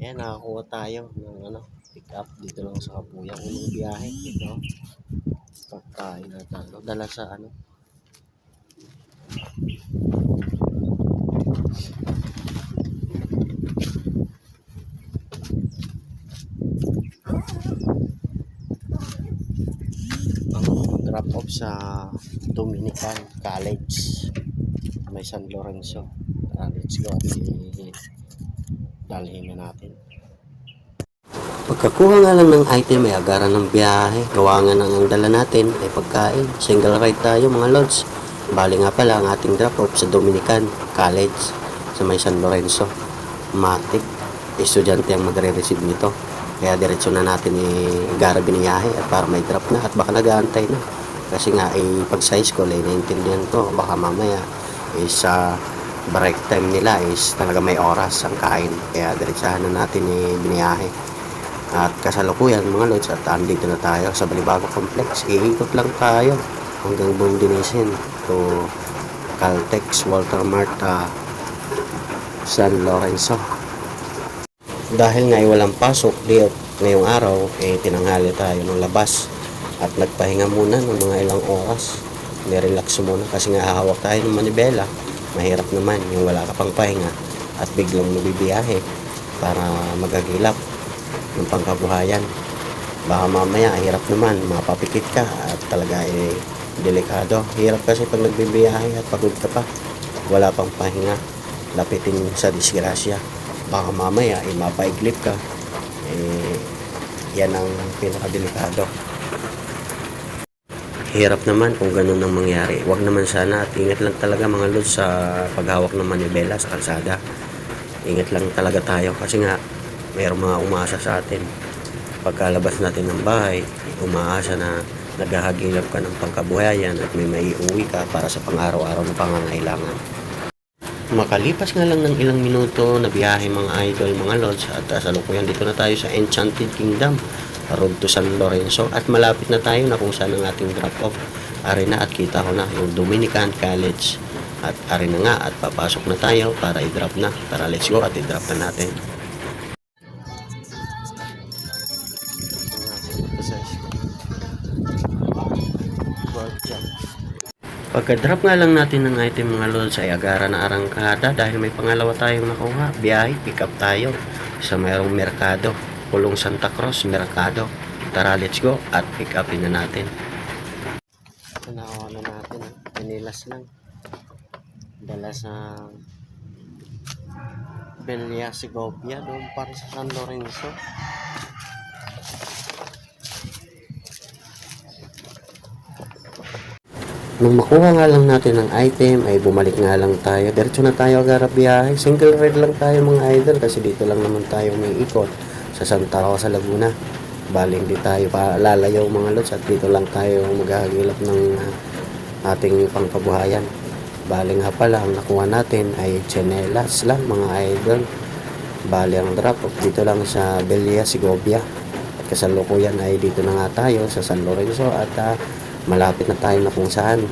Ayan, nakakuha tayo ng pick up dito lang sa Kabuyaw. Unang biyahe dito. Pagkain na tayo. Dala sa ang drop off sa Dominican College. May San Lorenzo. Let's go at dalhin na natin. Pagkakuha nga lang ng item ay agaran ng biyahe. Gawa nga ng dala natin ay pagkain. Single ride tayo mga lods. Bali nga pala ang ating drop off sa Dominican College sa may San Lorenzo. Matik. Estudyante ang magre-receive nito. Kaya diretso na natin igara biniyahe at para may drop na at baka nag-aantay na. Kasi nga pag sa school ay naintindihan ko baka mamaya sa break time nila is talaga may oras ang kain. Kaya diretsahan na natin biniyahe. At kasalukuyan mga lods at andito na tayo sa Balibago Complex. Iikot lang tayo hanggang Bundinisin to Caltex Walter Marta San Lorenzo. Dahil nga ay walang pasok diyo ngayong araw, tinanghali tayo ng labas at nagpahinga muna ng mga ilang oras. Nirelax muna kasi nga hahawak tayo ng manibela. Mahirap naman yung wala ka pang pahinga at biglang mabibiyahe para magagilap ng pangkabuhayan. Baka mamaya hirap naman, mapapikit ka at talaga delikado. Hirap kasi pag nagbibiyahe at pagod ka pa, wala pang pahinga, lapitin sa disgrasya. Baka mamaya mapaiglip ka, yan ang pinakadelikado. Hirap naman kung ganun ang mangyari. Huwag naman sana at ingat lang talaga mga lods sa paghawak ng manibela sa kalsada. Ingat lang talaga tayo kasi nga mayroong mga umaasa sa atin. Pagkalabas natin ng bahay, umaasa na naghahagilap ka ng pangkabuhayan at may maiuwi ka para sa pang-araw-araw na pangangailangan. Makalipas nga lang ng ilang minuto na biyahe mga idol, mga lods, at salukuyan dito na tayo sa Enchanted Kingdom, road to San Lorenzo, at malapit na tayo na kung saan ang ating drop-off. Ari na at kita ko na yung Dominican College. At ari na nga at papasok na tayo para i-drop na. Tara, let's go at i-drop na natin. Pagka-drop nga lang natin ng item mga lods ay agara na arangkada dahil may pangalawa tayong nakuha. Biyahe, pick up tayo sa mayroong merkado. Pulong Santa Cruz, Mercado. Tara, let's go at pick upin na natin. Nakuha na natin. Pinilas lang. Dala sa Belia Segovia doon para sa San Lorenzo. Nung makuha nga lang natin ang item ay bumalik nga lang tayo. Diretso na tayo agad biyahe. Single ride lang tayo mga idol kasi dito lang naman tayo may ikot sa Santa Rosa, Laguna. Bali hindi tayo pa lalayaw mga lods at dito lang tayo maghahagilap ng ating pangkabuhayan. Bali nga pala ang nakuha natin ay tsinelas lang mga idol. Bali ang drop off dito lang sa Belia Segovia. At kasalukuyan ay dito na nga tayo sa San Lorenzo at malapit na tayo na kung saan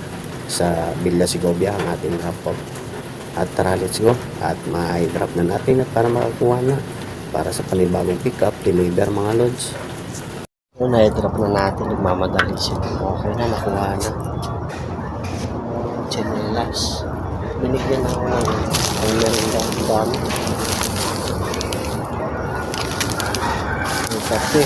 sa Villa Segovia ang ating drop off. At tara, let's go at ma-drop na natin at para makakuha na para sa panibagong pick up, deliver mga lods. So, na-drop na natin, nagmamadali siya. Okay na, nakuha na. Chinelas. Binigyan ako ang merinda ang dami. Ang kape.